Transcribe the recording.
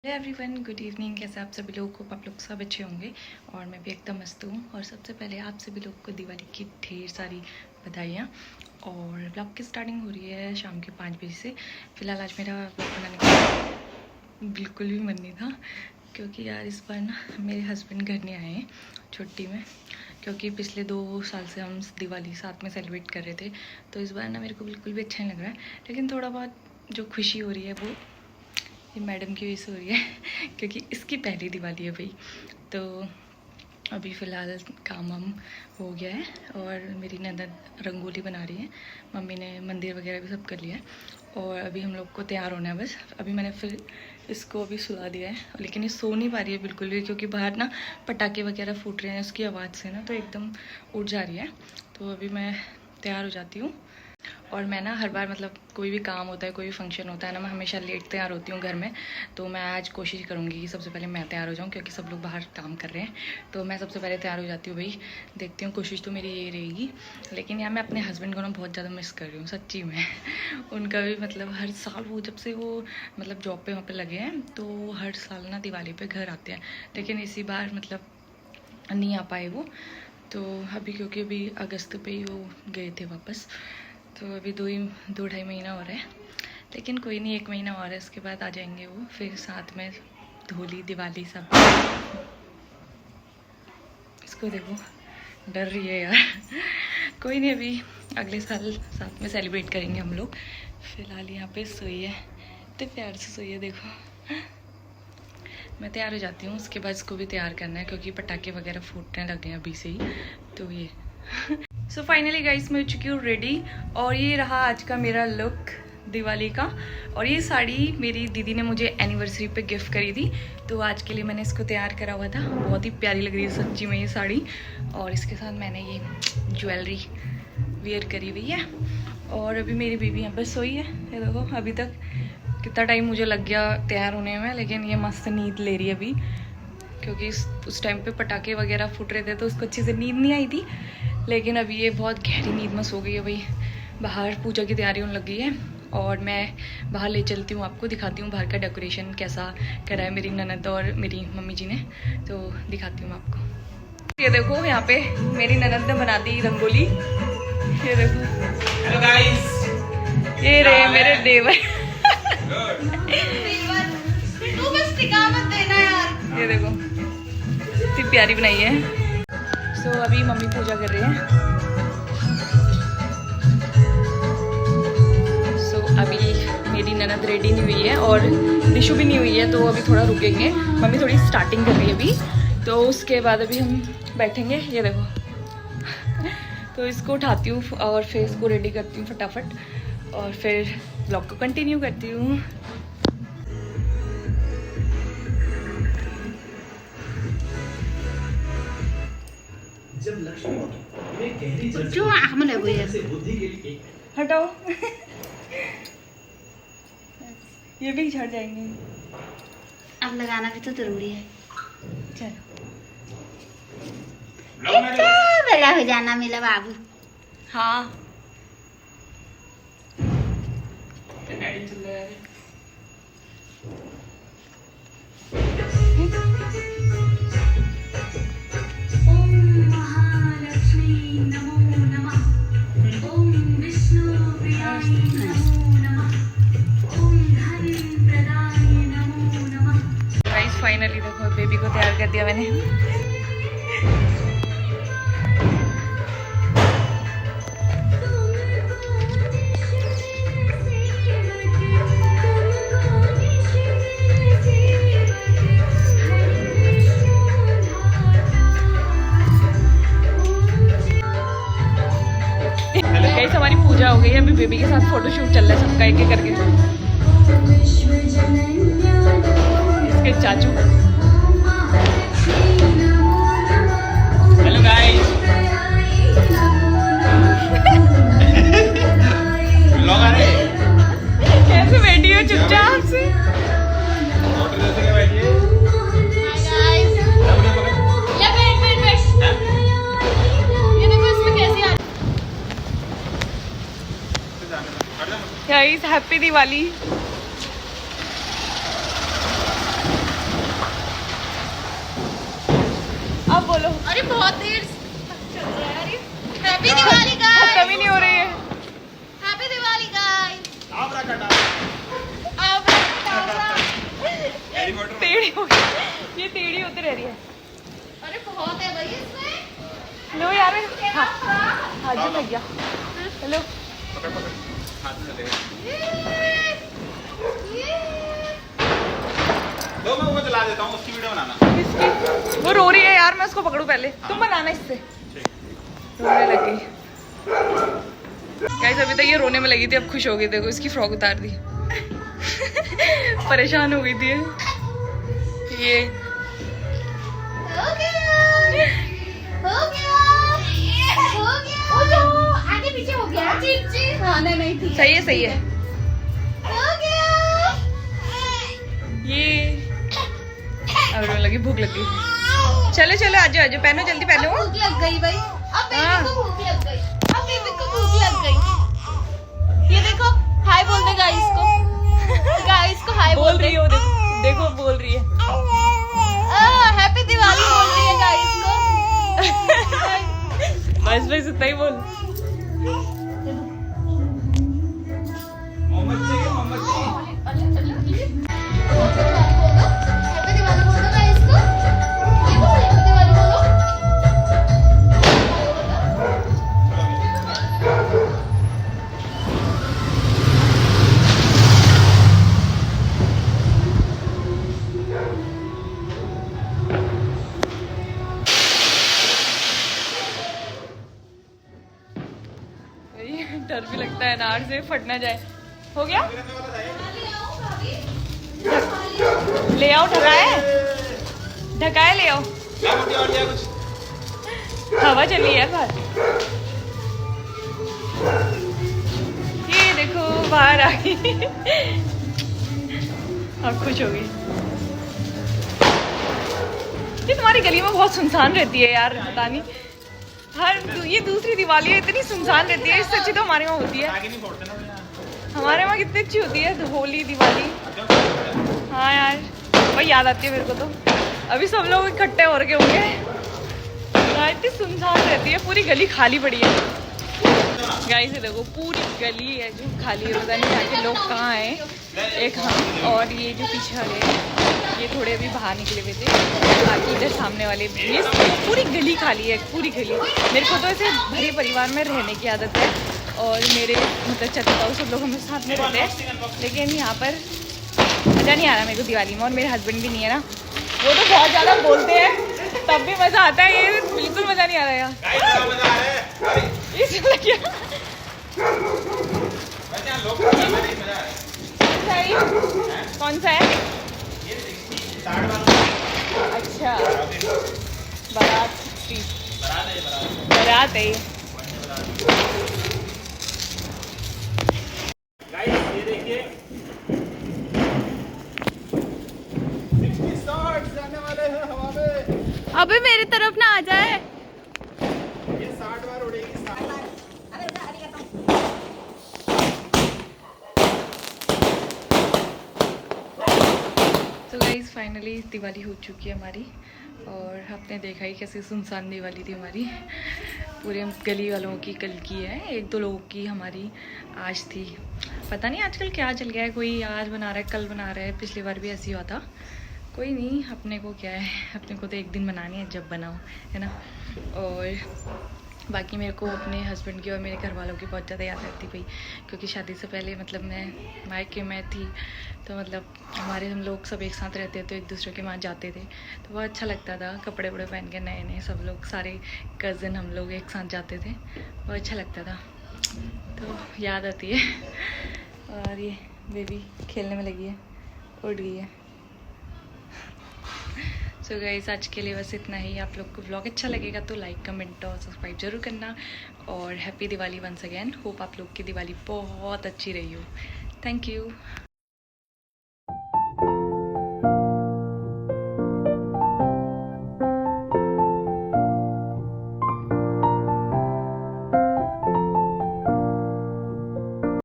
Hello everyone, good evening. कैसे आप सभी लोगों को, आप लोग सब अच्छे होंगे और मैं भी एकदम मस्त हूँ। और सबसे पहले आप सभी लोगों को दिवाली की ढेर सारी बधाइयाँ। और ब्लॉग की स्टार्टिंग हो रही है शाम के 5 बजे से। फ़िलहाल आज मेरा ब्लॉग बनाने का बिल्कुल भी मन नहीं था, क्योंकि यार इस बार ना मेरे हस्बैंड घर नहीं आए हैं छुट्टी में, क्योंकि पिछले 2 साल से हम दिवाली साथ में सेलिब्रेट कर रहे थे। तो इस बार ना मेरे को बिल्कुल भी अच्छा नहीं लग रहा है, लेकिन थोड़ा बहुत जो खुशी हो रही है वो ये मैडम की वजह से हो रही है क्योंकि इसकी पहली दिवाली है भाई। तो अभी फ़िलहाल काम वाम हो गया है और मेरी ननद रंगोली बना रही है, मम्मी ने मंदिर वगैरह भी सब कर लिया है और अभी हम लोग को तैयार होना है बस। अभी मैंने फिर इसको अभी सुला दिया है, लेकिन ये सो नहीं पा रही है बिल्कुल भी, क्योंकि बाहर ना पटाखे वगैरह फूट रहे हैं उसकी आवाज़ से ना, तो एकदम उठ जा रही है। तो अभी मैं तैयार हो जाती हूँ। और मैं ना हर बार मतलब कोई भी काम होता है, कोई भी फंक्शन होता है ना, मैं हमेशा लेट तैयार होती हूँ घर में। तो मैं आज कोशिश करूँगी कि सबसे पहले मैं तैयार हो जाऊँ, क्योंकि सब लोग बाहर काम कर रहे हैं। तो मैं सबसे पहले तैयार हो जाती हूँ भाई, देखती हूँ, कोशिश तो मेरी यही रहेगी। लेकिन यार मैं अपने हस्बैंड को ना बहुत ज़्यादा मिस कर रही हूँ सच्ची में उनका भी मतलब हर साल वो जब से वो मतलब जॉब पे वहाँ पे लगे हैं, तो हर साल ना दिवाली पे घर आते हैं, लेकिन इसी बार मतलब नहीं आ पाए वो। तो अभी क्योंकि अभी अगस्त पे ही वो गए थे वापस, तो अभी 2-2.5 महीना हो रहा है। लेकिन कोई नहीं, 1 महीना और है, उसके बाद आ जाएंगे वो, फिर साथ में होली दिवाली सब। इसको देखो डर रही है यार कोई नहीं, अभी अगले साल साथ में सेलिब्रेट करेंगे हम लोग। फिलहाल यहाँ पे सोई है, तो प्यार से सोई है, देखो। मैं तैयार हो जाती हूँ, उसके बाद इसको भी तैयार करना है, क्योंकि पटाखे वगैरह फूटने लगे हैं अभी से ही। तो ये सो फाइनली गाइस मैं हो चुकी हूँ रेडी, और ये रहा आज का मेरा लुक दिवाली का। और ये साड़ी मेरी दीदी ने मुझे एनिवर्सरी पे गिफ्ट करी थी, तो आज के लिए मैंने इसको तैयार करा हुआ था। बहुत ही प्यारी लग रही है सच्ची में ये साड़ी, और इसके साथ मैंने ये ज्वेलरी वेयर करी हुई है। और अभी मेरी बेबी यहाँ पर सोई है, ये देखो। अभी तक कितना टाइम मुझे लग गया तैयार होने में, लेकिन ये मस्त नींद ले रही है अभी, क्योंकि उस टाइम पे पटाखे वगैरह फूट रहे थे तो उसको अच्छे से नींद नहीं आई थी। लेकिन अभी ये बहुत गहरी नींद में सो गई है भाई। बाहर पूजा की तैयारी होने लगी है, और मैं बाहर ले चलती हूँ, आपको दिखाती हूँ बाहर का डेकोरेशन कैसा करा है मेरी ननद और मेरी मम्मी जी ने, तो दिखाती हूँ आपको। ये देखो यहाँ पे मेरी ननद ने बना दी रंगोली, ये देखो। हेलो गाइस, ये रहे मेरे देवर तू बस टिका मत देना यार। ये देखो इतनी प्यारी बनाई है। सो अभी मम्मी पूजा कर रही है। सो अभी मेरी ननद रेडी नहीं हुई है और दिशु भी नहीं हुई है, तो अभी थोड़ा रुकेंगे। मम्मी थोड़ी स्टार्टिंग कर रही है अभी, तो उसके बाद अभी हम बैठेंगे। ये देखो तो इसको उठाती हूँ और फिर इसको रेडी करती हूँ फटाफट, और फिर ब्लॉग को कंटिन्यू करती हूँ। जब लक्ष्मी जो आँख में लगो यार, बुद्धि के लिए हटाओ ये भी झड़ जाएंगे। अब लगाना भी तो जरूरी है। चलो बेला हो जाना मेरा बाबू। हाँ फाइनली देखो बेबी को तैयार कर दिया मैंने। गाइस हमारी पूजा हो गई है, अभी बेबी के साथ फोटोशूट चल रहा है सबका, एक एक करके। इसके चाचू। हेलो गाइस, व्लॉग आ रहे हैं। कैसे बैठी हो चुपचाप से? ऑर्डर देते हैं बैठिए। ये देखो इसमें कैसी आ guys happy Diwali. Harry Potter टेढ़ी हो गई, ये टेढ़ी होते रह रही है। अरे बहुत है भाई इसमें। लो यार हाँ हाँ जी भैया हेलो। पकड़ पकड़ हाथ में ले लो, मैं वो चला देता हूँ, उसकी वीडियो बनाना। इसकी वो रो रही है यार, मैं उसको पकड़ूं पहले, तुम बनाना इससे। रोने लग गई गाइस, अभी तक ये रोने में लगी थी, अब खुश हो गई। देखो इसकी फ्रॉक उतार दी परेशान हो गई थी ये। हो गया आगे पीछे हो गया। हाँ नहीं ठीक सही है सही है हो गया। ये। अब रोने लगी, भूख लग गई। चलो चलो आ जाओ पहनो जल्दी पहनो। भूख लग गई भाई, अब हाँ। बेबी को भूख लग गई, अब बेबी को भूख लग गई। ये देखो हाय बोल दे गाइस को, गाइस को हाय बोल रही हो, देखो बोल रही है। हैप्पी दिवाली बोल रही है गाइस को। बस बस इतना ही बोल। मोमबत्ती है, मोमबत्ती। हैप्पी दिवाली बोल दो गाइस को। ये बोलो हैप्पी दिवाली बोलो। डर भी लगता है नार से फट ना जाए। हो गया, ले आओ ढकाए ढकाए ले आओ। क्या मुझे और क्या कुछ हवा चली है बाहर, ये देखो बाहर आ गई अब खुश हो गई। ये तुम्हारी गली में बहुत सुनसान रहती है यार, पता नहीं ये दूसरी दिवाली इतनी सुनसान रहती है, इससे अच्छी तो हमारे वहाँ होती है। आगे नहीं फोड़ते ना हमारे वहाँ कितनी अच्छी होती है होली दिवाली। हाँ यार वही याद आती है मेरे को तो। अभी सब लोग इकट्ठे हो रखे होंगे, इतनी सुनसान रहती है, पूरी गली खाली पड़ी है। गाइस ये देखो पूरी गली है जो खाली है, पता नहीं आके लोग कहाँ हैं। एक हम और ये जो पीछे वाले हैं, ये थोड़े अभी बाहर निकले हुए थे, बाकी इधर सामने वाले ये पूरी गली खाली है, पूरी गली। मेरे को तो ऐसे भरे परिवार में रहने की आदत है, और मेरे मतलब चचा ताऊ सब लोग हमें साथ में रहते हैं, लेकिन यहाँ पर मज़ा नहीं आ रहा मेरे को दिवाली में। और मेरे हस्बैंड भी नहीं है ना, वो तो बहुत ज़्यादा बोलते हैं तब भी मज़ा आता है, ये बिल्कुल मज़ा नहीं आ रहा यार। इसमें क्या कौन सा है? अच्छा बारात बारात है ये। ये देखिए 60 शॉट्स जाने वाले हैं हवा में। अबे मेरी तरफ ना आ जाए। ये 60 बार उड़ेगी, 60 बार। तो गाइस फाइनली दिवाली हो चुकी है हमारी, और आपने देखा ही कैसे सुनसान दिवाली थी हमारी। पूरे गली वालों की कल की है, एक दो लोगों की हमारी आज थी। पता नहीं आजकल क्या चल गया है, कोई आज बना रहा है कल बना रहा है, पिछली बार भी ऐसे ही हुआ था। कोई नहीं, अपने को क्या है, अपने को तो एक दिन बनानी है जब बनाओ, है ना। और बाकी मेरे को अपने हस्बैंड की और मेरे घर वालों की बहुत ज़्यादा याद आती भाई, क्योंकि शादी से पहले मतलब मैं मायके में थी, तो मतलब हमारे हम लोग सब एक साथ रहते तो एक दूसरे के वहाँ जाते थे, तो बहुत अच्छा लगता था। कपड़े वपड़े पहन के नए नए सब लोग सारे कज़न हम लोग एक साथ जाते थे, बहुत अच्छा लगता था, तो याद आती है। और ये बेबी खेलने में लगी है, उड़ गई है। सो गाइस आज के लिए बस इतना ही। आप लोग को व्लॉग अच्छा लगेगा तो लाइक कमेंट और सब्सक्राइब जरूर करना, और happy Diwali once again. Hope आप लोग की दिवाली बहुत अच्छी रही हो। Thank you.